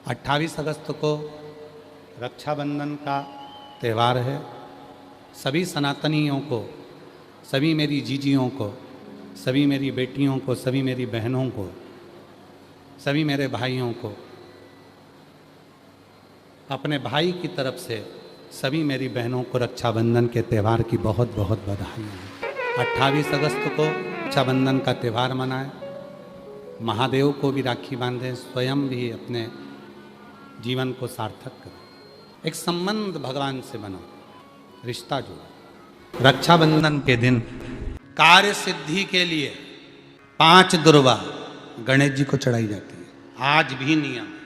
28 अगस्त को रक्षाबंधन का त्यौहार है। सभी सनातनियों को, सभी मेरी जीजियों को, सभी मेरी बेटियों को, सभी मेरी बहनों को, सभी मेरे भाइयों को, अपने भाई की तरफ से सभी मेरी बहनों को रक्षाबंधन के त्यौहार की बहुत बहुत बधाई है। 28 अगस्त को रक्षाबंधन का त्यौहार मनाएं, महादेव को भी राखी बांधें, स्वयं भी अपने जीवन को सार्थक करें। एक संबंध भगवान से बनो, रिश्ता जोड़ो। रक्षाबंधन के दिन कार्य सिद्धि के लिए 5 दुर्वा गणेश जी को चढ़ाई जाती है। आज भी नियम है।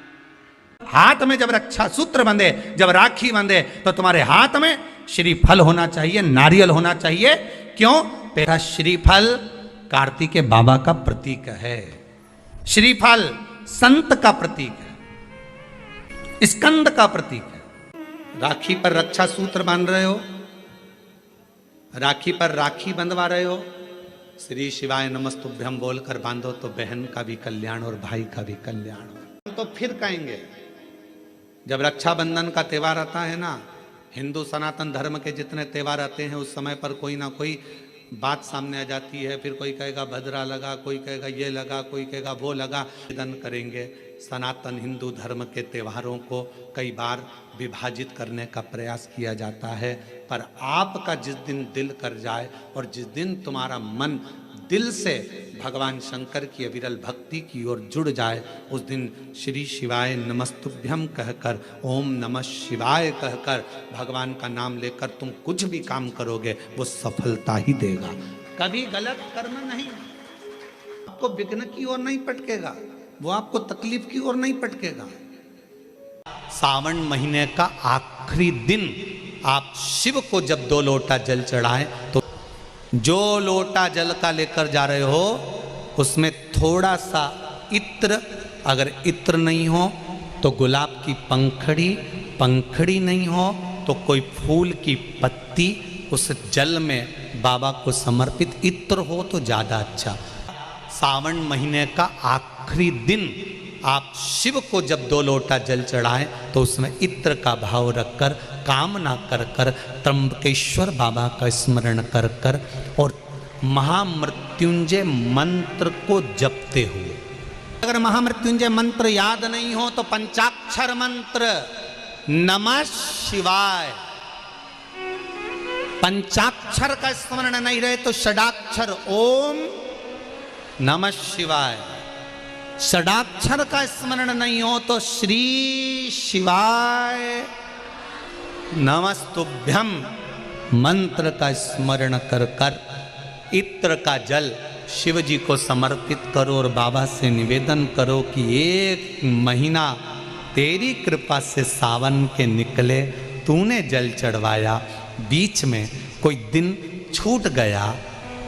हाथ में जब रक्षा सूत्र बंधे, जब राखी बंधे, तो तुम्हारे हाथ में श्रीफल होना चाहिए, नारियल होना चाहिए। क्यों? तेरा श्रीफल कार्तिकेय बाबा का प्रतीक है। श्रीफल संत का प्रतीक है, स्कंद का प्रतीक है। राखी पर रक्षा सूत्र बांध रहे हो, राखी पर राखी बंधवा रहे हो, श्री शिवाय नमस्तुभ्यम बोलकर बांधो तो बहन का भी कल्याण और भाई का भी कल्याण हो। तो फिर कहेंगे, जब रक्षाबंधन का त्यौहार आता है ना, हिंदू सनातन धर्म के जितने त्यौहार आते हैं उस समय पर कोई ना कोई बात सामने आ जाती है। फिर कोई कहेगा भद्रा लगा, कोई कहेगा ये लगा, कोई कहेगा वो लगा। निवेदन करेंगे, सनातन हिंदू धर्म के त्योहारों को कई बार विभाजित करने का प्रयास किया जाता है, पर आपका जिस दिन दिल कर जाए और जिस दिन तुम्हारा मन दिल से भगवान शंकर की अविरल भक्ति की ओर जुड़ जाए, उस दिन श्री शिवाय नमस्तुभ्यम कहकर, ओम नमः शिवाय कहकर भगवान का नाम लेकर तुम कुछ भी काम करोगे वो सफलता ही देगा। कभी गलत कर्म नहीं, आपको विघ्न की ओर नहीं पटकेगा, वो आपको तकलीफ की ओर नहीं पटकेगा। सावन महीने का आखिरी दिन आप शिव को जब 2 लोटा जल चढ़ाएं, तो जो लोटा जल का लेकर जा रहे हो उसमें थोड़ा सा इत्र, अगर इत्र नहीं हो तो गुलाब की पंखड़ी, पंखड़ी नहीं हो तो कोई फूल की पत्ती उस जल में बाबा को समर्पित, इत्र हो तो ज़्यादा अच्छा। सावन महीने का आखिरी दिन आप शिव को जब 2 लोटा जल चढ़ाएं तो उसमें इत्र का भाव रखकर, कामना कर कर, त्र्यंबकेश्वर बाबा का स्मरण कर कर और महामृत्युंजय मंत्र को जपते हुए, अगर महामृत्युंजय मंत्र याद नहीं हो तो पंचाक्षर मंत्र नमः शिवाय, पंचाक्षर का स्मरण नहीं रहे तो षडाक्षर ओम नमः शिवाय, षडाक्षर का स्मरण नहीं हो तो श्री शिवाय नमस्तुभ्यम मंत्र का स्मरण कर कर इत्र का जल शिव जी को समर्पित करो और बाबा से निवेदन करो कि 1 महीना तेरी कृपा से सावन के निकले, तूने जल चढ़वाया, बीच में कोई दिन छूट गया,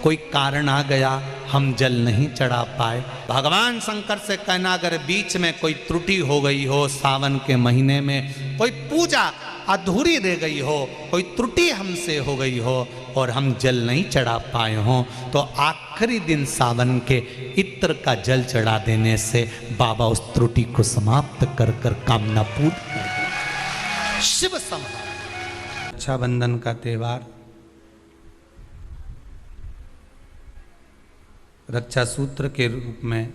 कोई कारण आ गया, हम जल नहीं चढ़ा पाए। भगवान शंकर से कहना, अगर बीच में कोई त्रुटि हो गई हो, सावन के महीने में कोई पूजा अधूरी रह गई हो, कोई त्रुटि हमसे हो गई हो और हम जल नहीं चढ़ा पाए हों, तो आखिरी दिन सावन के इत्र का जल चढ़ा देने से बाबा उस त्रुटि को समाप्त कर कर कामना पूर्ण कर दें। शिव संहार। रक्षाबंधन का त्यौहार रक्षा सूत्र के रूप में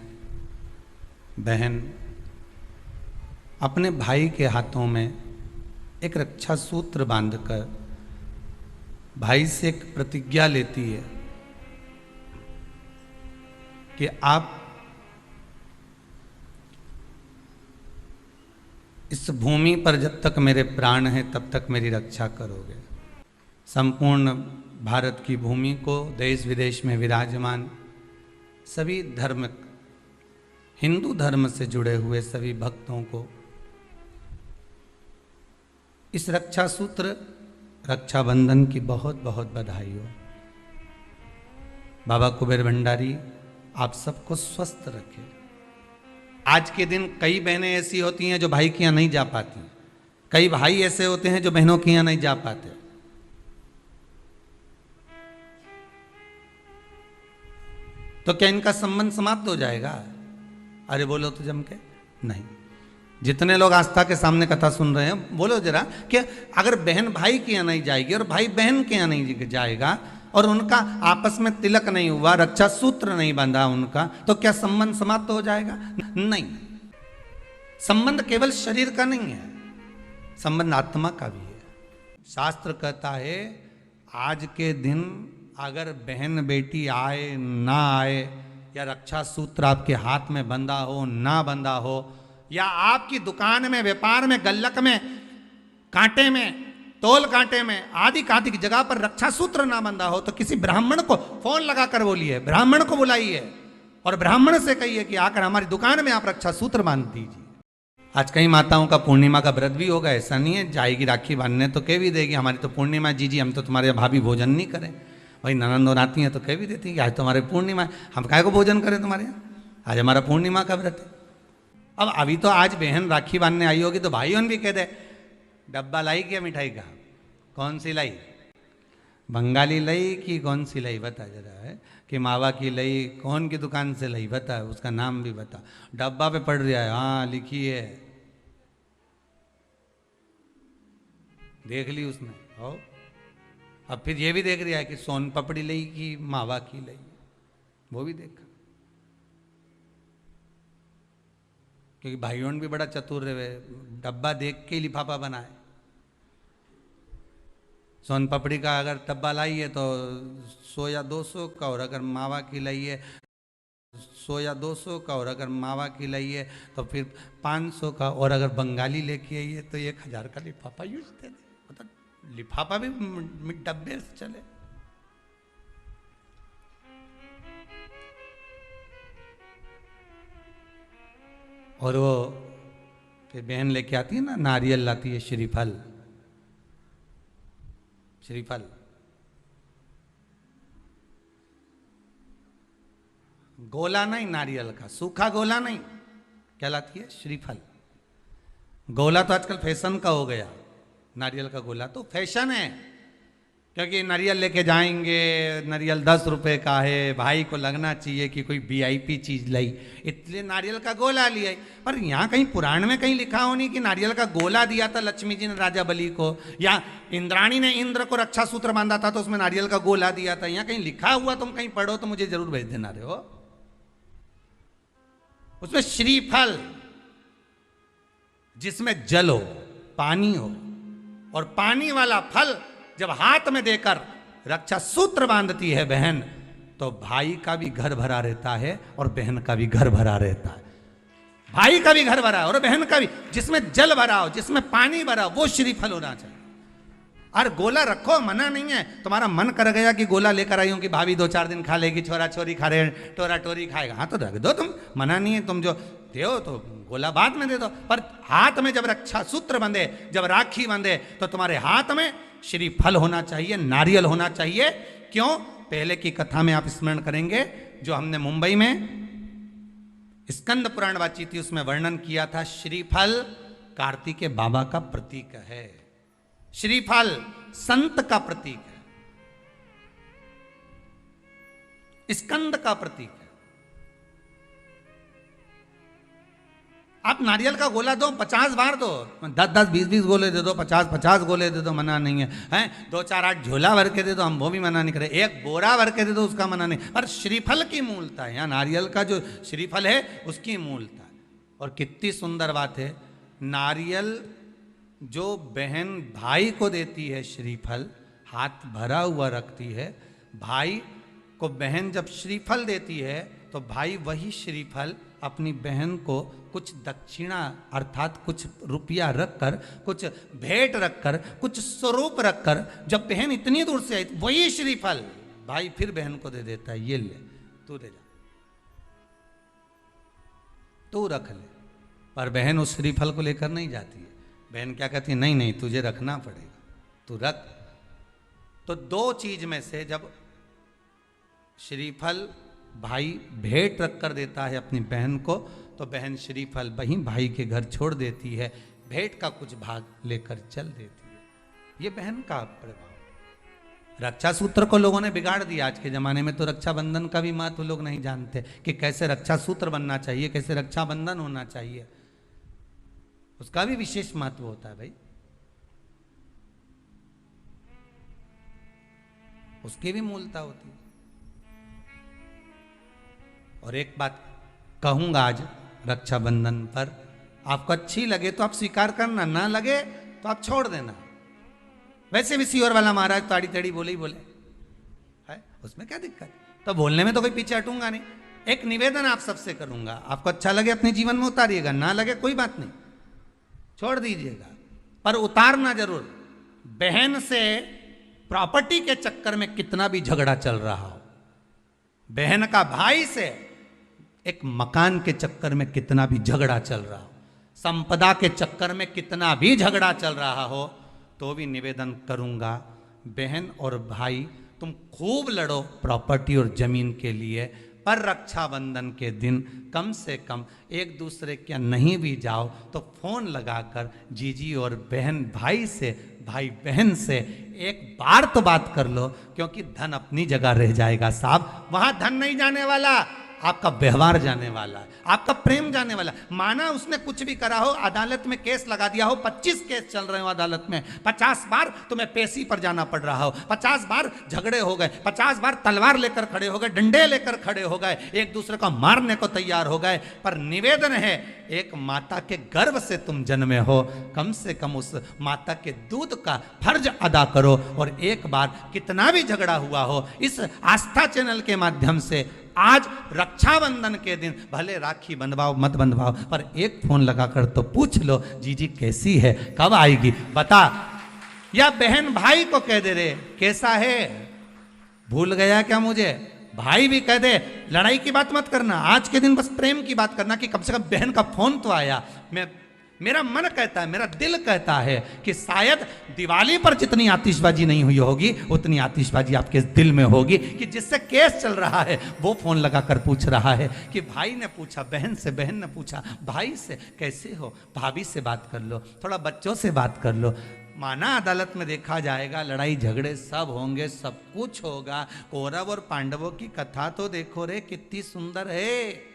बहन अपने भाई के हाथों में एक रक्षा सूत्र बांधकर भाई से एक प्रतिज्ञा लेती है कि आप इस भूमि पर जब तक मेरे प्राण हैं तब तक मेरी रक्षा करोगे। संपूर्ण भारत की भूमि को, देश विदेश में विराजमान सभी धर्म, हिंदू धर्म से जुड़े हुए सभी भक्तों को इस रक्षा सूत्र रक्षाबंधन की बहुत बहुत बधाई हो। बाबा कुबेर भंडारी आप सबको स्वस्थ रखे। आज के दिन कई बहनें ऐसी होती हैं जो भाई के यहाँ नहीं जा पाती, कई भाई ऐसे होते हैं जो बहनों के यहाँ नहीं जा पाते। तो क्या इनका संबंध समाप्त हो जाएगा? अरे बोलो तो जम के नहीं। जितने लोग आस्था के सामने कथा सुन रहे हैं बोलो जरा कि अगर बहन भाई के यहाँ नहीं जाएगी और भाई बहन के यहाँ नहीं जाएगा और उनका आपस में तिलक नहीं हुआ, रक्षा सूत्र नहीं बंधा उनका, तो क्या संबंध समाप्त हो जाएगा? नहीं। संबंध केवल शरीर का नहीं है, संबंध आत्मा का भी है। शास्त्र कहता है आज के दिन अगर बहन बेटी आए ना आए, या रक्षा सूत्र आपके हाथ में बंधा हो ना बंधा हो, या आपकी दुकान में, व्यापार में, गल्लक में, कांटे में, तोल कांटे में आदि आदि की जगह पर रक्षा सूत्र ना बंधा हो, तो किसी ब्राह्मण को फोन लगाकर बोलिए, ब्राह्मण को बुलाइए और ब्राह्मण से कहिए कि आकर हमारी दुकान में आप रक्षा सूत्र बांध दीजिए। आज कई माताओं का पूर्णिमा का व्रत भी होगा, ऐसा नहीं है, जाएगी राखी बांधने तो कह भी देगी हमारी तो पूर्णिमा जी हम तो तुम्हारे भाभी भोजन नहीं करें। भाई ननंद और आती हैं तो कह भी देती है कि आज तुम्हारे पूर्णिमा है, हम काहे को भोजन करें तुम्हारे यहाँ, आज हमारा पूर्णिमा का व्रत है। अब अभी तो आज बहन राखी बांधने आई होगी तो भाइयों भी कह दे डब्बा लाई क्या मिठाई का, कौन सी लाई, बंगाली लाई कि कौन सी लाई बता जरा, है कि मावा की लाई, कौन की दुकान से लाई बता, उसका नाम भी बता, डब्बा पे पड़ रहा है, हाँ लिखी है, देख ली उसने। हो अब फिर ये भी देख रहा है कि सोन पपड़ी लाई कि मावा की लाई, वो भी देखा। क्योंकि भाइयों भी बड़ा चतुर रहे, डब्बा देख के ही लिफाफा बनाए। सोन पपड़ी का अगर डब्बा लाई है तो 100 या 200 का, और अगर मावा की लाई है 100 या 200 का, और अगर मावा की लाई है तो फिर 500 का, और अगर बंगाली लेके आई है तो 1000 का लिफाफा यूज दे दे। मतलब लिफाफा भी डब्बे से चले। और वो फिर बहन लेके आती है ना, नारियल लाती है, श्रीफल, श्रीफल गोला नहीं, नारियल का सूखा गोला नहीं, क्या लाती है, श्रीफल। गोला तो आजकल फैशन का हो गया, नारियल का गोला तो फैशन है, क्योंकि नारियल लेके जाएंगे, नारियल 10 रुपए का है, भाई को लगना चाहिए कि कोई वीआईपी चीज लाई, इसलिए नारियल का गोला लिया। पर यहाँ कहीं पुराण में कहीं लिखा हो नहीं कि नारियल का गोला दिया था लक्ष्मी जी ने राजा बलि को, या इंद्राणी ने इंद्र को रक्षा सूत्र बांधा था तो उसमें नारियल का गोला दिया था। यहाँ कहीं लिखा हुआ तुम कहीं पढ़ो तो मुझे जरूर भेज देना रहे हो। उसमें श्रीफल, जिसमें जल हो, पानी हो, और पानी वाला फल जब हाथ में देकर रक्षा सूत्र बांधती है बहन, तो भाई का भी घर भरा रहता है और बहन का भी घर भरा रहता है। भाई का भी घर भरा है और बहन का भी, जिसमें जल भरा हो, जिसमें पानी भरा हो, वो श्रीफल होना चाहिए। और गोला रखो, मना नहीं है। तुम्हारा मन कर गया कि गोला लेकर आई हूं कि भाभी 2-4 दिन खा लेगी, छोरा छोरी खा रहे, टोरा टोरी खाएगा, हाँ तो रख दो, तुम मना नहीं है। तुम जो दो तो गोला बाद में दे दो, पर हाथ में जब रक्षा सूत्र बंधे, जब राखी बंधे, तो तुम्हारे हाथ में श्रीफल होना चाहिए, नारियल होना चाहिए। क्यों? पहले की कथा में आप स्मरण करेंगे, जो हमने मुंबई में स्कंद पुराण वाची थी, उसमें वर्णन किया था। श्रीफल कार्तिकेय बाबा का प्रतीक है, श्रीफल संत का प्रतीक है, स्कंद का प्रतीक है। आप नारियल का गोला दो, 50 बार दो, 10-10, 20-20 गोले दे दो, 50-50 गोले दे दो, मना नहीं है, हैं 2-4-8 झोला भर के दे दो, हम वो भी मना नहीं करे, 1 बोरा भर के दे दो, उसका मना नहीं। पर श्रीफल की मूलता है, या नारियल का जो श्रीफल है उसकी मूलता है। और कितनी सुंदर बात है, नारियल जो बहन भाई को देती है, श्रीफल हाथ भरा हुआ रखती है, भाई को बहन जब श्रीफल देती है तो भाई वही श्रीफल अपनी बहन को कुछ दक्षिणा अर्थात कुछ रुपया रखकर, कुछ भेंट रखकर, कुछ स्वरूप रखकर, जब बहन इतनी दूर से आई वही श्रीफल भाई फिर बहन को दे देता है, ये ले तू दे जा, तू रख ले। पर बहन उस श्रीफल को लेकर नहीं जाती है। बहन क्या कहती है, नहीं नहीं तुझे रखना पड़ेगा, तू रख। तो 2 चीज में से जब श्रीफल भाई भेंट रख कर देता है अपनी बहन को, तो बहन श्रीफल वहीं भाई के घर छोड़ देती है, भेंट का कुछ भाग लेकर चल देती है। ये बहन का प्रभाव। रक्षा सूत्र को लोगों ने बिगाड़ दिया। आज के जमाने में तो रक्षाबंधन का भी महत्व लोग नहीं जानते कि कैसे रक्षा सूत्र बनना चाहिए, कैसे रक्षाबंधन होना चाहिए। उसका भी विशेष महत्व होता है भाई, उसकी भी मूलता होती है। और एक बात कहूंगा आज रक्षाबंधन पर, आपको अच्छी लगे तो आप स्वीकार करना, ना लगे तो आप छोड़ देना। वैसे भी सीहोर वाला महाराज ताड़ी तड़ी बोले ही बोले है, उसमें क्या दिक्कत, तो बोलने में तो कोई पीछे हटूंगा नहीं। एक निवेदन आप सबसे करूंगा, आपको अच्छा लगे अपने जीवन में उतारिएगा, ना लगे कोई बात नहीं, छोड़ दीजिएगा, पर उतारना जरूर। बहन से प्रॉपर्टी के चक्कर में कितना भी झगड़ा चल रहा हो, बहन का भाई से एक मकान के चक्कर में कितना भी झगड़ा चल रहा हो, संपदा के चक्कर में कितना भी झगड़ा चल रहा हो, तो भी निवेदन करूंगा, बहन और भाई तुम खूब लड़ो प्रॉपर्टी और जमीन के लिए, पर रक्षाबंधन के दिन कम से कम एक दूसरे के नहीं भी जाओ तो फोन लगाकर जीजी और बहन भाई से, भाई बहन से एक बार तो बात कर लो, क्योंकि धन अपनी जगह रह जाएगा साहब, वहां धन नहीं जाने वाला, आपका व्यवहार जाने वाला है, आपका प्रेम जाने वाला। माना उसने कुछ भी करा हो, अदालत में केस लगा दिया हो, 25 केस चल रहे हो अदालत में, 50 बार तुम्हें पेशी पर जाना पड़ रहा हो, 50 बार झगड़े हो गए, 50 बार तलवार लेकर खड़े हो गए, डंडे लेकर खड़े हो गए, एक दूसरे को मारने को तैयार हो गए, पर निवेदन है, एक माता के गर्भ से तुम जन्मे हो, कम से कम उस माता के दूध का फर्ज अदा करो। और एक बार कितना भी झगड़ा हुआ हो, इस आस्था चैनल के माध्यम से आज रक्षाबंधन के दिन भले राखी बंधवाओ मत बंधवाओ, पर एक फोन लगाकर तो पूछ लो, जीजी कैसी है, कब आएगी बता, या बहन भाई को कह दे रे कैसा है, भूल गया क्या मुझे, भाई भी कह दे, लड़ाई की बात मत करना, आज के दिन बस प्रेम की बात करना कि कम से कम बहन का फोन तो आया। मेरा मन कहता है, मेरा दिल कहता है कि शायद दिवाली पर जितनी आतिशबाजी नहीं हुई होगी, उतनी आतिशबाजी आपके दिल में होगी कि जिससे केस चल रहा है वो फोन लगाकर पूछ रहा है कि भाई ने पूछा बहन से, बहन ने पूछा भाई से, कैसे हो, भाभी से बात कर लो, थोड़ा बच्चों से बात कर लो। माना अदालत में देखा जाएगा, लड़ाई झगड़े सब होंगे, सब कुछ होगा, कौरव और पांडवों की कथा तो देखो रे कितनी सुंदर है,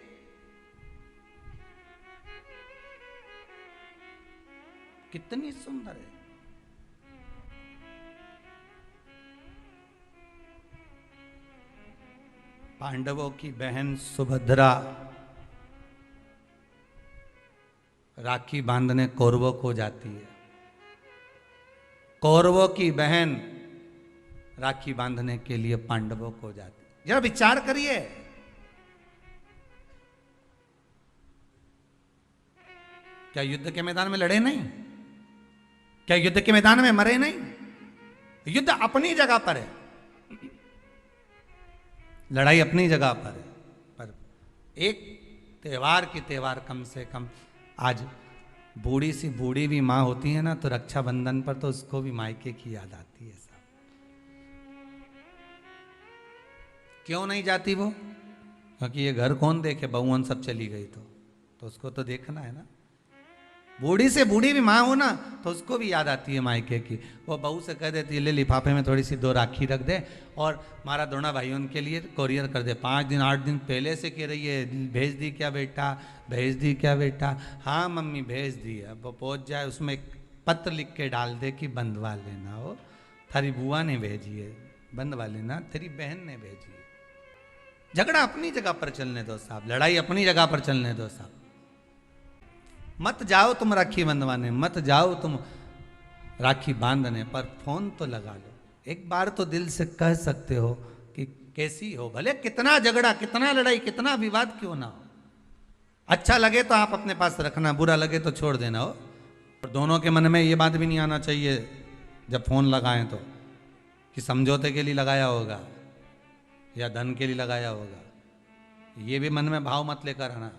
कितनी सुंदर है। पांडवों की बहन सुभद्रा राखी बांधने कौरवों को जाती है, कौरवों की बहन राखी बांधने के लिए पांडवों को जाती है। जरा विचार करिए, क्या युद्ध के मैदान में लड़े नहीं, क्या युद्ध के मैदान में मरे नहीं, युद्ध अपनी जगह पर है, लड़ाई अपनी जगह पर है, पर एक त्योहार की त्योहार कम से कम आज बूढ़ी सी बूढ़ी भी माँ होती है ना, तो रक्षाबंधन पर तो उसको भी मायके की याद आती है सब। क्यों नहीं जाती वो, क्योंकि ये घर कौन देखे, बहुवन सब चली गई तो उसको तो देखना है ना। बूढ़ी से बूढ़ी भी माँ हो ना, तो उसको भी याद आती है मायके की, वो बहू से कह देती है ले लिफाफे में थोड़ी सी 2 राखी रख दे और मारा दोनों भाइयों के लिए कोरियर कर दे, 5 दिन 8 दिन पहले से कह रही है भेज दी क्या बेटा, भेज दी क्या बेटा, हाँ मम्मी भेज दी, अब वो पहुँच जाए उसमें एक पत्र लिख के डाल दे कि बंधवा लेना, हो थारी बुआ ने भेजी है, बंधवा लेना, तेरी बहन ने भेजी है। झगड़ा अपनी जगह पर चलने दो साहब, लड़ाई अपनी जगह पर चलने दो साहब, मत जाओ तुम राखी बंधवाने, मत जाओ तुम राखी बांधने, पर फोन तो लगा लो, एक बार तो दिल से कह सकते हो कि कैसी हो, भले कितना झगड़ा कितना लड़ाई कितना विवाद क्यों ना हो, अच्छा लगे तो आप अपने पास रखना, बुरा लगे तो छोड़ देना हो। और दोनों के मन में ये बात भी नहीं आना चाहिए जब फोन लगाएं तो कि समझौते के लिए लगाया होगा या धन के लिए लगाया होगा, ये भी मन में भाव मत लेकर आना।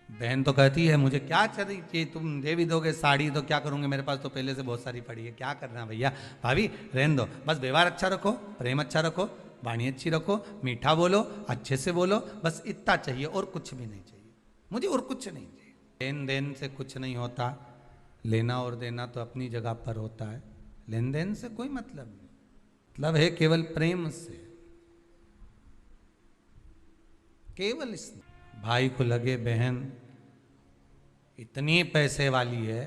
बहन तो कहती है मुझे क्या चाहिए, तुम दे भी दोगे साड़ी तो क्या करूँगे, मेरे पास तो पहले से बहुत सारी पड़ी है, क्या करना भैया, भाभी रहने दो, बस व्यवहार अच्छा रखो, प्रेम अच्छा रखो, वाणी अच्छी रखो, मीठा बोलो, अच्छे से बोलो, बस इतना चाहिए और कुछ भी नहीं चाहिए, मुझे और कुछ नहीं चाहिए। लेन देन से कुछ नहीं होता, लेना और देना तो अपनी जगह पर होता है, लेन देन से कोई मतलब नहीं, मतलब है केवल प्रेम से, केवल इसमें। भाई को लगे बहन इतनी पैसे वाली है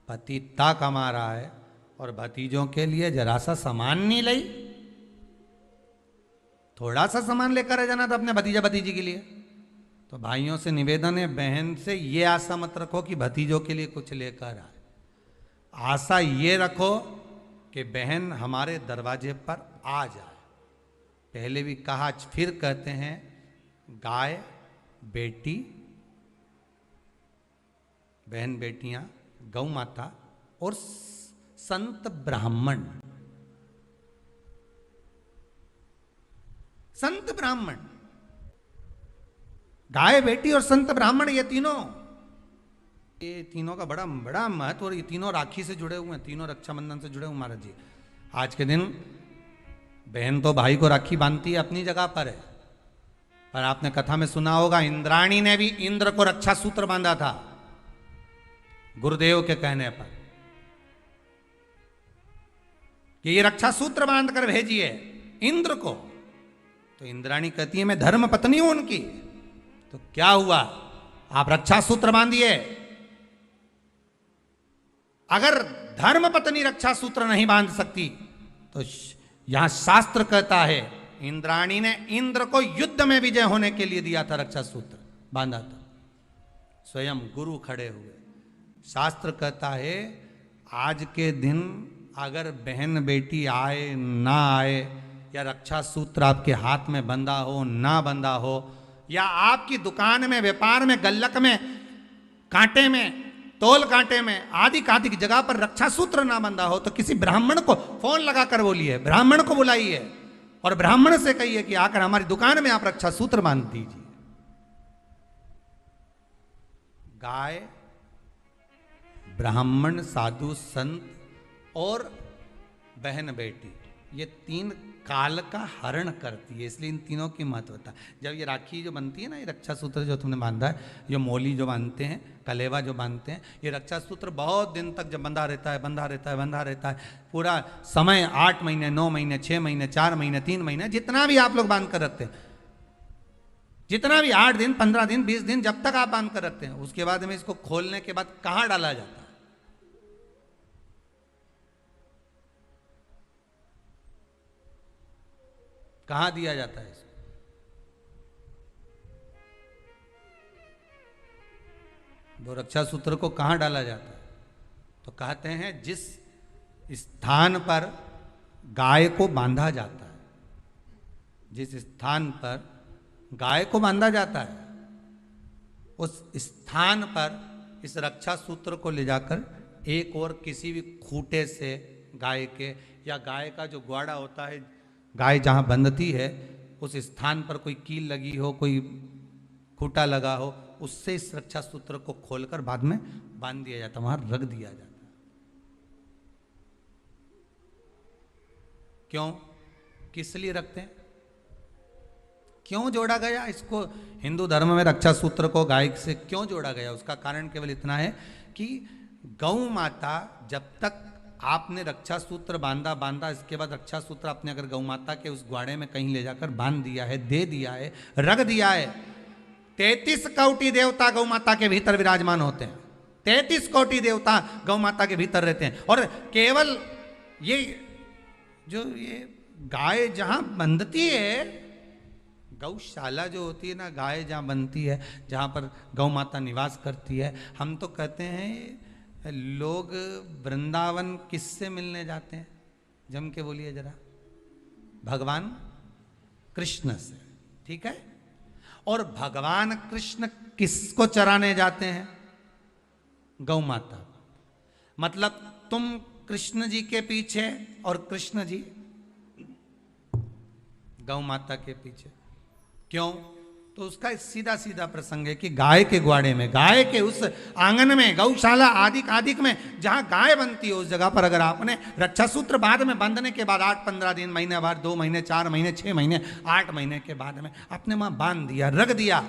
पति इतना कमा रहा है और भतीजों के लिए जरा सा सामान नहीं लाई, थोड़ा सा सामान लेकर आ जाना था अपने भतीजा भतीजी के लिए। तो भाइयों से निवेदन है, बहन से ये आशा मत रखो कि भतीजों के लिए कुछ लेकर आए, आशा ये रखो कि बहन हमारे दरवाजे पर आ जाए। पहले भी कहा, फिर कहते हैं, गाय बेटी, बहन बेटियां, गौ माता और संत ब्राह्मण। संत ब्राह्मण, गाय बेटी और संत ब्राह्मण, ये तीनों का बड़ा बड़ा महत्व, और ये तीनों राखी से जुड़े हुए हैं, तीनों रक्षाबंधन से जुड़े हुए महाराज जी। आज के दिन बहन तो भाई को राखी बांधती है, अपनी जगह पर है, पर आपने कथा में सुना होगा, इंद्राणी ने भी इंद्र को रक्षा सूत्र बांधा था गुरुदेव के कहने पर कि ये रक्षा सूत्र बांध कर भेजिए इंद्र को। तो इंद्राणी कहती है मैं धर्म पत्नी हूं उनकी। तो क्या हुआ, आप रक्षा सूत्र बांधिए। अगर धर्म पत्नी रक्षा सूत्र नहीं बांध सकती तो यहां शास्त्र कहता है इंद्राणी ने इंद्र को युद्ध में विजय होने के लिए दिया था, रक्षा सूत्र बांधा था, स्वयं गुरु खड़े हुए। शास्त्र कहता है आज के दिन अगर बहन बेटी आए ना आए, या रक्षा सूत्र आपके हाथ में बंधा हो ना बंधा हो, या आपकी दुकान में, व्यापार में, गल्लक में, कांटे में, तोल कांटे में, आदि आदि की जगह पर रक्षा सूत्र ना बंधा हो, तो किसी ब्राह्मण को फोन लगाकर बोलिए, ब्राह्मण को बुलाइए और ब्राह्मण से कहिए कि आकर हमारी दुकान में आप रक्षा सूत्र बांध दीजिए। गाय, ब्राह्मण, साधु, संत और बहन बेटी, ये तीन काल का हरण करती है, इसलिए इन तीनों की महत्वता। जब ये राखी जो बनती है ना, ये रक्षा सूत्र जो तुमने बांधा है, ये मोली जो बांधते हैं, कलेवा जो बांधते हैं, ये रक्षा सूत्र बहुत दिन तक जब बंधा रहता है, बंधा रहता है, बंधा रहता है, पूरा समय 8 महीने, 9 महीने, 6 महीने, 4 महीने, 3 महीने, जितना भी आप लोग बांध कर रखते हैं, जितना भी 8 दिन, 15 दिन, 20 दिन, जब तक आप बांध कर रखते हैं, उसके बाद में इसको खोलने के बाद कहां डाला जाता है? कहां दिया जाता है इसको? वो रक्षा सूत्र को कहां डाला जाता है? तो कहते हैं जिस स्थान पर गाय को बांधा जाता है, जिस स्थान पर गाय को बांधा जाता है, उस स्थान पर इस रक्षा सूत्र को ले जाकर एक और किसी भी खूंटे से गाय के, या गाय का जो ग्वाड़ा होता है, गाय जहां बंधती है, उस स्थान पर कोई कील लगी हो, कोई खूंटा लगा हो, उससे इस रक्षा सूत्र को खोलकर बाद में बांध दिया जाता, वहां रख दिया जाता। क्यों, किस लिए रखते हैं, क्यों जोड़ा गया इसको हिंदू धर्म में? रक्षा सूत्र को गाय से क्यों जोड़ा गया? उसका कारण केवल इतना है कि गौ माता, जब तक आपने रक्षा सूत्र बांधा, इसके बाद रक्षा सूत्र आपने अगर गौ माता के उस ग्वाड़े में कहीं ले जाकर बांध दिया है, दे दिया है, रख दिया है, 33 कोटि देवता गौ माता के भीतर विराजमान होते हैं, 33 कोटि देवता गौ माता के भीतर रहते हैं। और केवल ये जो ये गाय जहां बंधती है, गौशाला जो होती है ना, गाय जहां बनती है, जहां पर गौ माता निवास करती है, हम तो कहते हैं लोग वृंदावन किससे मिलने जाते हैं? जम के बोलिए जरा, भगवान कृष्ण से, ठीक है? और भगवान कृष्ण किसको चराने जाते हैं? गौ माता। मतलब तुम कृष्ण जी के पीछे और कृष्ण जी गौ माता के पीछे। क्यों? तो उसका सीधा सीधा प्रसंग है कि गाय के ग्वाड़े में, गाय के उस आंगन में, गौशाला आदि आदि में जहां गाय बनती है, उस जगह पर अगर आपने रक्षा सूत्र बाद में बांधने के बाद 8-15 दिन, महीने बाद, 2 महीने, 4 महीने, 6 महीने, 8 महीने के बाद में आपने वहां बांध दिया, रख दिया,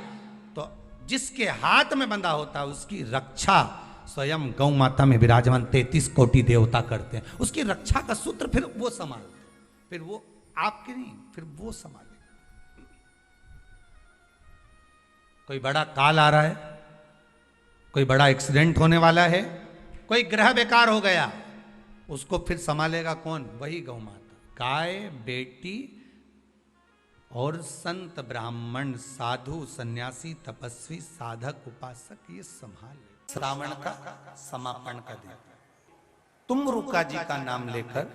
तो जिसके हाथ में बंधा होता है उसकी रक्षा स्वयं गौ माता में विराजमान 33 कोटि देवता करते हैं। उसकी रक्षा का सूत्र फिर वो संभालते, फिर वो आपके नहीं, फिर वो संभाले। कोई बड़ा काल आ रहा है, कोई बड़ा एक्सीडेंट होने वाला है, कोई ग्रह बेकार हो गया, उसको फिर संभालेगा कौन? वही गौ माता। गाय, बेटी और संत, ब्राह्मण, साधु, सन्यासी, तपस्वी, साधक, उपासक ये संभाल ले। श्रावण का समापन का दिन, तुम रुका जी का नाम लेकर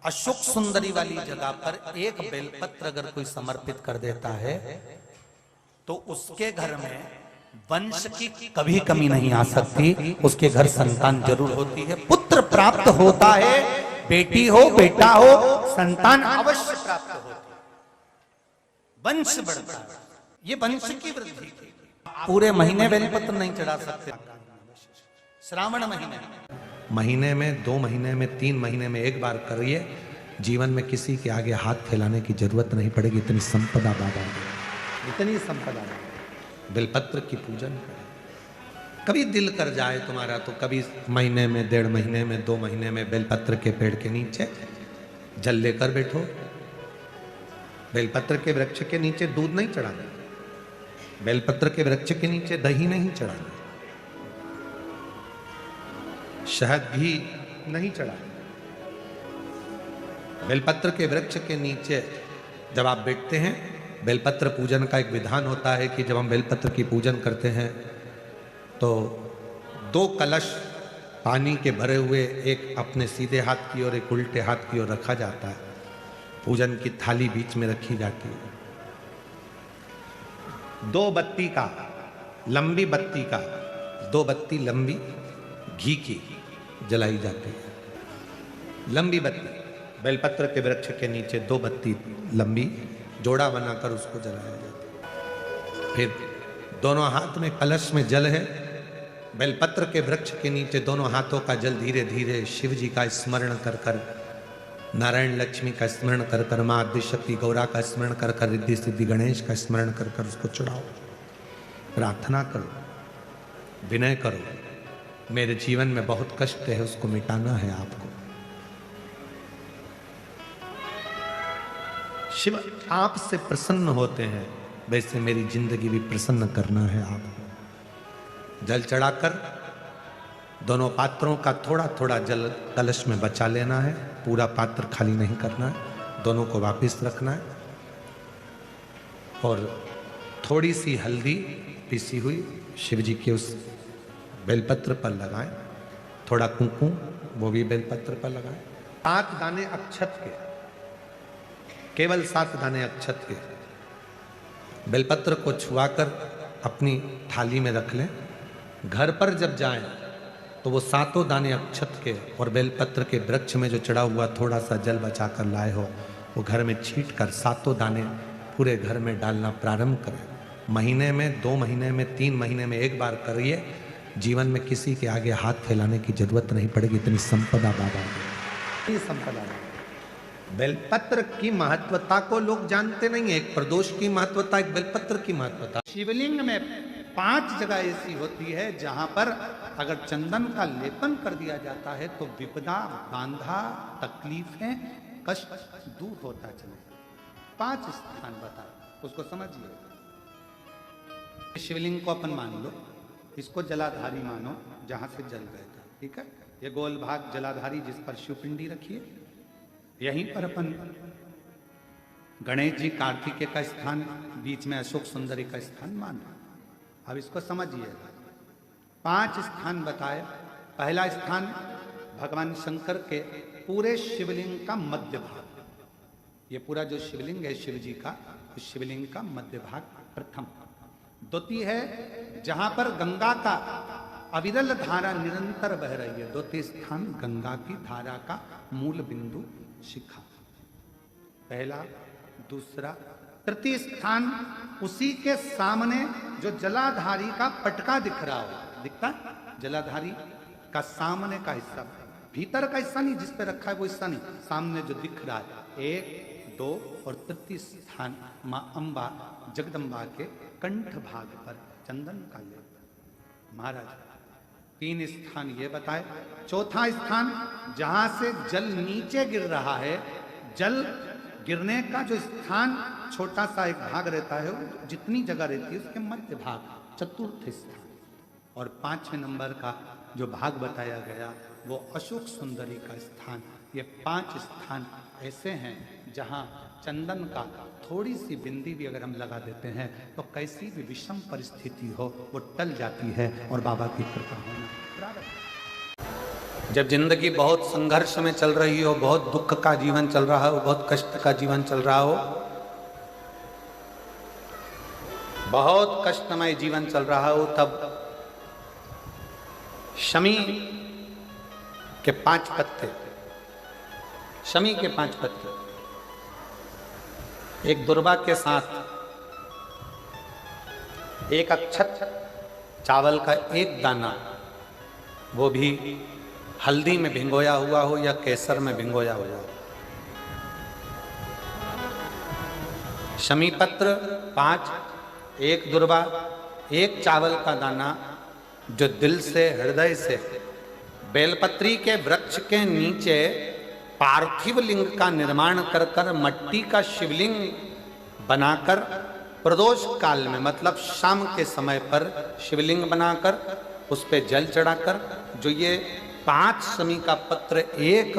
अशोक सुंदरी वाली जगह पर एक बेलपत्र अगर कोई समर्पित कर देता है तो उसके घर में वंश की कभी कमी नहीं आ सकती। उसके घर संतान जरूर होती है, पुत्र प्राप्त होता है, बेटी हो बेटा हो संतान अवश्य प्राप्त होती है, वंश बढ़ता है। ये वंश की वृद्धि। पूरे महीने बेलपत्र नहीं चढ़ा सकते, श्रावण महीने में, 2 महीने में, 3 महीने में एक बार करिए, जीवन में किसी के आगे हाथ फैलाने की जरूरत नहीं पड़ेगी। इतनी संपदा बाबा, इतनी संपदा। बेलपत्र की पूजन करें। कभी दिल कर जाए तुम्हारा तो कभी महीने में, 1.5 महीने में, 2 महीने में बेलपत्र के पेड़ के नीचे जल लेकर बैठो। बेलपत्र के वृक्ष के नीचे दूध नहीं चढ़ाना, बेलपत्र के वृक्ष के नीचे दही नहीं चढ़ाना, शहद भी नहीं चढ़ाना। बेलपत्र के वृक्ष के नीचे जब आप बैठते हैं, बेलपत्र पूजन का एक विधान होता है कि जब हम बेलपत्र की पूजन करते हैं तो 2 कलश पानी के भरे हुए, एक अपने सीधे हाथ की ओर, एक उल्टे हाथ की ओर रखा जाता है। पूजन की थाली बीच में रखी जाती है। 2 बत्ती का, लंबी बत्ती का, 2 बत्ती लंबी घी की जलाई जाती है। लंबी बत्ती बेलपत्र के वृक्ष के नीचे 2 बत्ती लंबी जोड़ा बनाकर उसको जलाया जाता है। फिर दोनों हाथ में कलश में जल है, बेलपत्र के वृक्ष के नीचे दोनों हाथों का जल धीरे धीरे शिव जी का स्मरण कर कर, नारायण लक्ष्मी का स्मरण कर कर, माँ आदिशक्ति गौरा का स्मरण कर कर, रिद्धि सिद्धि गणेश का स्मरण कर कर उसको चढ़ाओ। प्रार्थना करो, विनय करो, मेरे जीवन में बहुत कष्ट है, उसको मिटाना है आपको। शिव आपसे प्रसन्न होते हैं, वैसे मेरी जिंदगी भी प्रसन्न करना है आपको। जल चढ़ाकर दोनों पात्रों का थोड़ा थोड़ा जल कलश में बचा लेना है, पूरा पात्र खाली नहीं करना है, दोनों को वापस रखना है। और थोड़ी सी हल्दी पीसी हुई शिव जी के उस बेलपत्र पर लगाएं, थोड़ा कुंकुम वो भी बेलपत्र पर लगाएं। 7 दाने अक्षत के, केवल 7 दाने अक्षत के बेलपत्र को छुआकर अपनी थाली में रख लें। घर पर जब जाएं तो वो 7 दाने अक्षत के और बेलपत्र के वृक्ष में जो चढ़ा हुआ थोड़ा सा जल बचाकर लाए हो, वो घर में छींट कर 7 दाने पूरे घर में डालना प्रारंभ करें। महीने में, 2 महीने में, 3 महीने में एक बार करिए, जीवन में किसी के आगे हाथ फैलाने की जरूरत नहीं पड़ेगी। इतनी संपदा बाबा की संपदा। बेलपत्र की महत्वता को लोग जानते नहीं है। एक प्रदोष की महत्वता, एक बेलपत्र की महत्वता। शिवलिंग में 5 जगह ऐसी होती है जहां पर अगर चंदन का लेपन कर दिया जाता है तो विपदा, बांधा, तकलीफें, कष्ट दूर होता चले। 5 स्थान बता, उसको समझिए। शिवलिंग को अपन मान लो, इसको जलाधारी मानो, जहां से जल बहता, ठीक है। ये गोल भाग जलाधारी जिस पर शिवपिंडी रखिए, यहीं पर अपन गणेश जी, कार्तिकेय का स्थान, बीच में अशोक सुंदरी का स्थान मानो। अब इसको समझिएगा। 5 स्थान बताए। पहला स्थान भगवान शंकर के पूरे शिवलिंग का मध्य भाग। ये पूरा जो शिवलिंग है शिव जी का, उस शिवलिंग का मध्य भाग प्रथम। द्वितीय है जहां पर गंगा का अविरल धारा निरंतर बह रही है। द्वितीय स्थान गंगा की धारा का मूल बिंदु शिखा। पहला, दूसरा, तृतीय स्थान उसी के सामने जो जलाधारी का पटका दिख रहा हो, दिखता है जलाधारी का सामने का हिस्सा, भीतर का हिस्सा नहीं, जिस पे रखा है वो हिस्सा नहीं, सामने जो दिख रहा है। 1, 2 और तृतीय स्थान मां अंबा जगदम्बा के कंठ भाग पर चंदन का लेप। महाराज 3 स्थान ये बताए। चौथा स्थान जहां से जल नीचे गिर रहा है, जल गिरने का जो स्थान छोटा सा एक भाग रहता है, जितनी जगह रहती है उसके मध्य भाग, चतुर्थ स्थान। और 5वें नंबर का जो भाग बताया गया वो अशोक सुंदरी का स्थान। ये 5 स्थान ऐसे हैं जहाँ चंदन का थोड़ी सी बिंदी भी अगर हम लगा देते हैं तो कैसी भी विषम परिस्थिति हो वो टल जाती है और बाबा की कृपा होना। जब जिंदगी बहुत संघर्ष में चल रही हो, बहुत दुख का जीवन चल रहा हो, बहुत कष्ट का जीवन चल रहा हो, बहुत कष्टमय जीवन चल रहा हो, तब शमी के 5 पत्ते, शमी के 5 पत्ते एक दुर्वा के साथ, एक अक्षत चावल का एक दाना, वो भी हल्दी में भिंगोया हुआ हो या केसर में भिंगोया हुआ हो, शमी पत्र 5, एक दुर्वा, एक चावल का दाना, जो दिल से हृदय से बेलपत्री के वृक्ष के नीचे पार्थिव लिंग का निर्माण कर कर मट्टी का शिवलिंग बनाकर प्रदोष काल में, मतलब शाम के समय पर शिवलिंग बनाकर उस पे जल चढ़ाकर, जो ये 5 शमी का पत्र, एक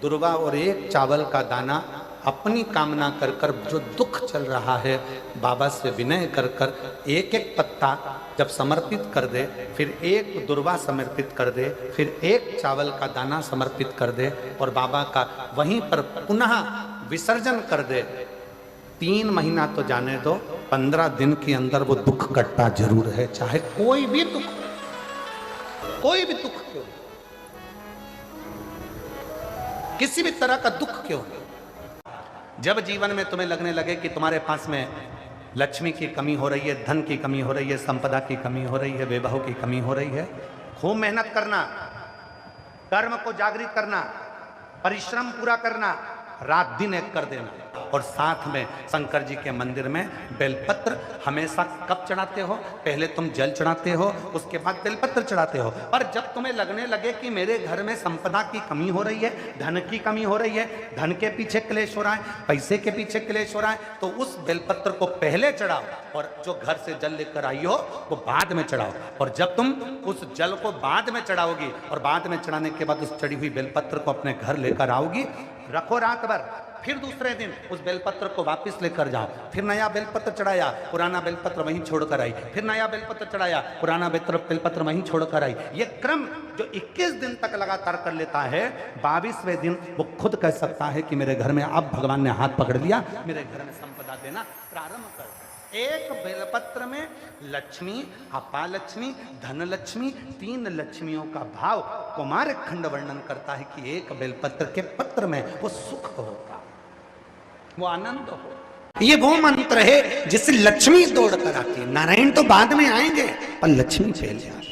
दुर्वा और एक चावल का दाना अपनी कामना कर कर, जो दुख चल रहा है बाबा से विनय कर कर एक एक पत्ता जब समर्पित कर दे, फिर एक दुर्वा समर्पित कर दे, फिर एक चावल का दाना समर्पित कर दे और बाबा का वहीं पर पुनः विसर्जन कर दे, 3 महीना तो जाने दो, 15 दिन के अंदर वो दुख कटता जरूर है, चाहे कोई भी दुख, कोई भी दुख क्यों, किसी भी तरह का दुख क्यों। जब जीवन में तुम्हें लगने लगे कि तुम्हारे पास में लक्ष्मी की कमी हो रही है, धन की कमी हो रही है, संपदा की कमी हो रही है, वैभव की कमी हो रही है, खूब मेहनत करना, कर्म को जागृत करना, परिश्रम पूरा करना, रात दिन एक कर देना, और साथ में शंकर जी के मंदिर में बेलपत्र हमेशा कब चढ़ाते हो, पहले तुम जल चढ़ाते हो, उसके बाद बेलपत्र चढ़ाते हो। पर जब तुम्हें लगने लगे कि मेरे घर में संपदा की कमी हो रही है, धन की कमी हो रही है, धन के पीछे क्लेश हो रहा है, पैसे के पीछे क्लेश हो रहा है, तो उस बेलपत्र को पहले चढ़ाओ और जो घर से जल लेकर आई हो वो बाद में चढ़ाओ। और जब तुम उस जल को बाद में चढ़ाओगी और बाद में चढ़ाने के बाद उस चढ़ी हुई बेलपत्र को अपने घर लेकर आओगी, रखो रात भर, फिर दूसरे दिन उस बेलपत्र को वापस लेकर जाओ, फिर नया बेलपत्र चढ़ाया, पुराना बेलपत्र वहीं छोड़कर आई, फिर नया बेलपत्र चढ़ाया, पुराना बेलपत्र वहीं छोड़कर आई। ये क्रम जो 21 दिन तक लगातार कर लेता है, 22वें दिन वो खुद कह सकता है कि मेरे घर में अब भगवान ने हाथ पकड़ लिया, मेरे घर में संपदा देना प्रारंभ कर। एक बेलपत्र में लक्ष्मी, अपालक्ष्मी, धनलक्ष्मी, 3 लक्ष्मियों का भाव कुमार खंड वर्णन करता है कि एक बेलपत्र के पत्र में वो सुख होगा, वो आनंद हो। ये वो मंत्र है जिससे लक्ष्मी दौड़ कर आती है। नारायण तो बाद में आएंगे पर लक्ष्मी पहले आती।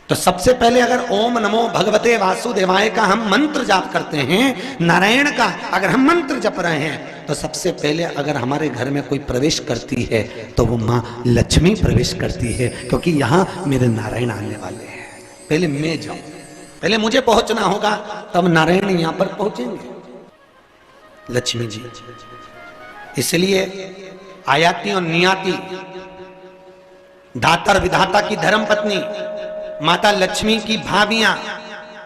तो सबसे पहले अगर ओम नमो भगवते वासुदेवाय का हम मंत्र जाप करते हैं, नारायण का अगर हम मंत्र जप रहे हैं, तो सबसे पहले अगर हमारे घर में कोई प्रवेश करती है तो वो माँ लक्ष्मी प्रवेश करती है, क्योंकि यहाँ मेरे नारायण आने वाले हैं। पहले मैं जाऊं, पहले मुझे पहुंचना होगा, तब नारायण यहाँ पर पहुंचेंगे, लक्ष्मी जी। इसलिए आयाती और नियाती, दाता और विधाता की धर्म पत्नी माता लक्ष्मी की भाभियां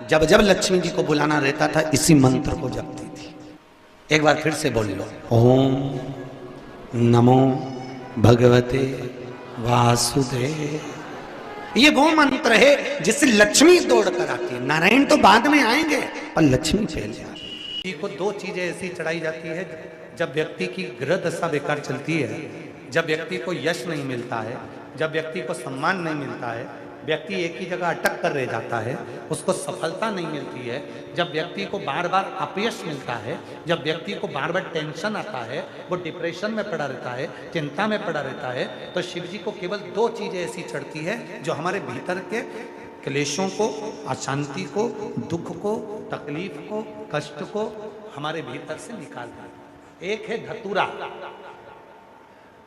जब जब लक्ष्मी जी को बुलाना रहता था इसी मंत्र को जपती थी। एक बार फिर से बोल लो, ओम नमो भगवते वासुदेव। ये वो मंत्र है जिससे लक्ष्मी दौड़ कर आती है। नारायण तो बाद में आएंगे पर लक्ष्मी पहले आती है। को 2 चीजें ऐसी चढ़ाई जाती है जब व्यक्ति की ग्रह दशा बेकार चलती है, जब व्यक्ति को यश नहीं मिलता है, जब व्यक्ति को सम्मान नहीं मिलता है, व्यक्ति एक ही जगह अटक कर रह जाता है, उसको सफलता नहीं मिलती है, जब व्यक्ति को बार बार अपयश मिलता है, जब व्यक्ति को बार बार टेंशन आता है, वो डिप्रेशन में पड़ा रहता है, चिंता में पड़ा रहता है, तो शिव जी को केवल 2 चीजें ऐसी चढ़ती है जो हमारे भीतर के क्लेशों को, अशांति को, दुख को, तकलीफ को, कष्ट को हमारे भीतर से निकालता है। एक है धतूरा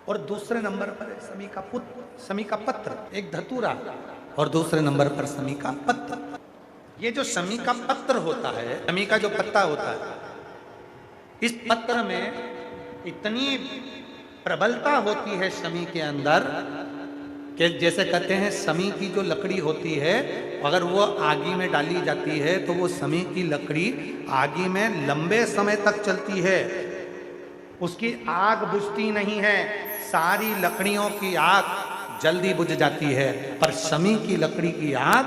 और दूसरे नंबर पर शमी का पुत्र, शमी का पत्र। एक धतूरा और दूसरे नंबर पर शमी का पत्र। ये जो शमी का पत्र होता है, शमी का जो पत्ता होता है, इस पत्र में इतनी प्रबलता होती है शमी के अंदर कि जैसे कहते हैं समी की जो लकड़ी होती है अगर वो आगी में डाली जाती है तो वो समी की लकड़ी आगी में लंबे समय तक चलती है, उसकी आग बुझती नहीं है। सारी लकड़ियों की आग जल्दी बुझ जाती है, पर समी की लकड़ी की आग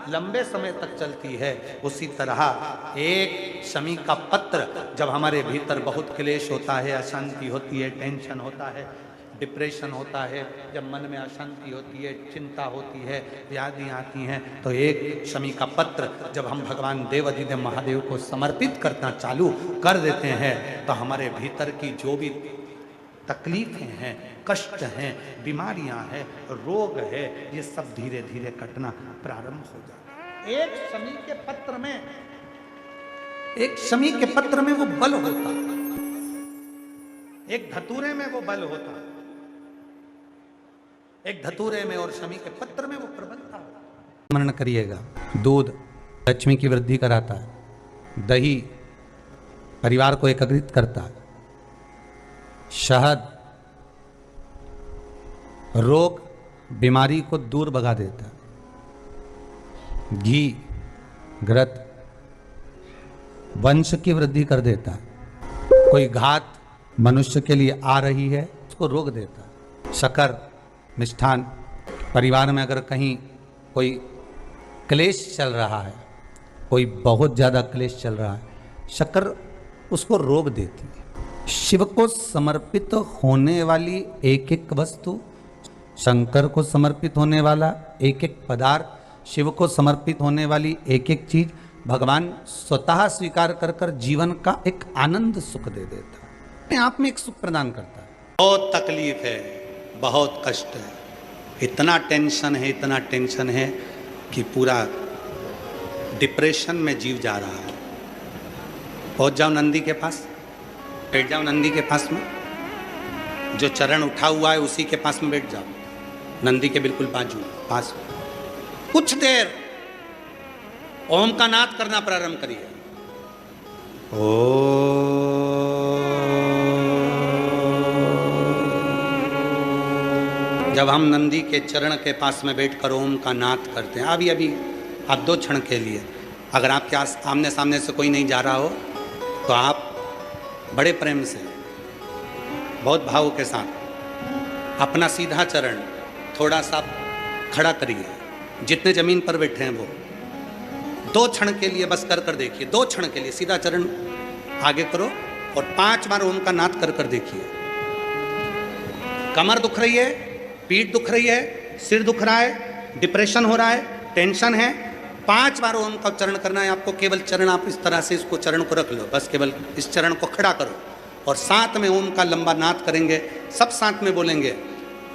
लंबे समय तक चलती है। उसी तरह एक शमी का पत्र जब हमारे भीतर बहुत क्लेश होता है, अशांति होती है, टेंशन होता है, डिप्रेशन होता है, जब मन में अशांति होती है, चिंता होती है, व्याधि आती हैं, तो एक शमी का पत्र जब हम भगवान देवाधिदेव महादेव को समर्पित करना चालू कर देते हैं तो हमारे भीतर की जो भी तकलीफें हैं, कष्ट हैं, बीमारियां हैं, रोग है, ये सब धीरे धीरे कटना प्रारंभ हो जाता है। एक शमी के पत्र में वो बल होता है, एक धतूरे में वो बल होता है, एक धतूरे में और शमी के पत्र में वो प्रबलता होता है। स्मरण करिएगा, दूध लक्ष्मी की वृद्धि कराता है, दही परिवार को एकत्रित करता है, शहद रोग बीमारी को दूर भगा देता है, घी घृत वंश की वृद्धि कर देता है, कोई घात मनुष्य के लिए आ रही है उसको रोक देता है, शक्कर मिष्ठान परिवार में अगर कहीं कोई क्लेश चल रहा है, कोई बहुत ज़्यादा क्लेश चल रहा है, शक्कर उसको रोक देती है। शिव को समर्पित होने वाली एक एक वस्तु, शंकर को समर्पित होने वाला एक एक पदार्थ, शिव को समर्पित होने वाली एक एक चीज भगवान स्वतः स्वीकार कर कर जीवन का एक आनंद सुख दे देता है, अपने आप में एक सुख प्रदान करता है। बहुत तकलीफ है, बहुत कष्ट है, इतना टेंशन है कि पूरा डिप्रेशन में जीव जा रहा है। पहुंच जाओ नंदी के पास, बैठ जाओ नंदी के पास में, जो चरण उठा हुआ है उसी के पास में बैठ जाओ, नंदी के बिल्कुल बाजू पास में। कुछ देर ओम का नाद करना प्रारंभ करिए। जब हम नंदी के चरण के पास में बैठकर ओम का नाद करते हैं, अभी आप 2 क्षण के लिए, अगर आपके आमने सामने से कोई नहीं जा रहा हो तो आप बड़े प्रेम से, बहुत भाव के साथ अपना सीधा चरण थोड़ा सा खड़ा करिए, जितने जमीन पर बैठे हैं वो 2 क्षण के लिए बस कर देखिए। 2 क्षण के लिए सीधा चरण आगे करो और 5 बार ओम का नाद कर देखिए। कमर दुख रही है, पीठ दुख रही है, सिर दुख रहा है, डिप्रेशन हो रहा है, टेंशन है, 5 बार ओम का उच्चारण करना है आपको। केवल चरण आप इस तरह से इसको चरण को रख लो, बस केवल इस चरण को खड़ा करो और साथ में ओम का लंबा नाद करेंगे, सब साथ में बोलेंगे।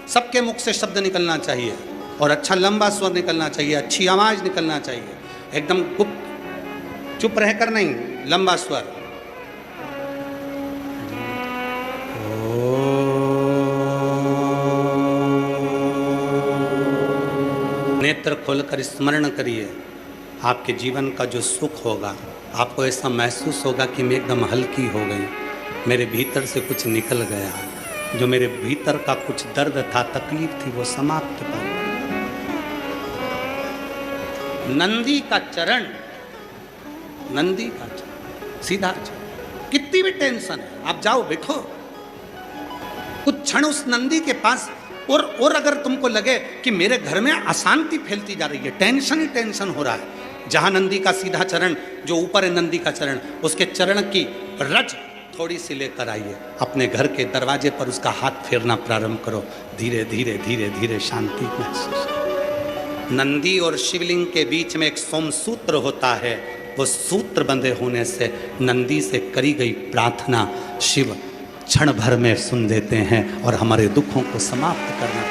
सबके मुख से शब्द निकलना चाहिए और अच्छा लंबा स्वर निकलना चाहिए, अच्छी आवाज निकलना चाहिए, एकदम गुप्त चुप रहकर नहीं, लंबा स्वर। नेत्र खोलकर स्मरण करिए, आपके जीवन का जो सुख होगा, आपको ऐसा महसूस होगा कि मैं एकदम हल्की हो गई, मेरे भीतर से कुछ निकल गया, जो मेरे भीतर का कुछ दर्द था, तकलीफ थी, वो समाप्त हो गई। नंदी का चरण सीधा चरण, कितनी भी टेंशन है आप जाओ बैठो कुछ क्षण उस नंदी के पास, और अगर तुमको लगे कि मेरे घर में अशांति फैलती जा रही है, टेंशन ही टेंशन हो रहा है, जहां नंदी का सीधा चरण, जो ऊपर है नंदी का चरण, उसके चरण की रज थोड़ी सी लेकर आइए, अपने घर के दरवाजे पर उसका हाथ फेरना प्रारंभ करो, धीरे धीरे धीरे धीरे शांति महसूस। नंदी और शिवलिंग के बीच में एक सोमसूत्र होता है, वो सूत्र बंधे होने से नंदी से करी गई प्रार्थना शिव क्षण भर में सुन देते हैं और हमारे दुखों को समाप्त करना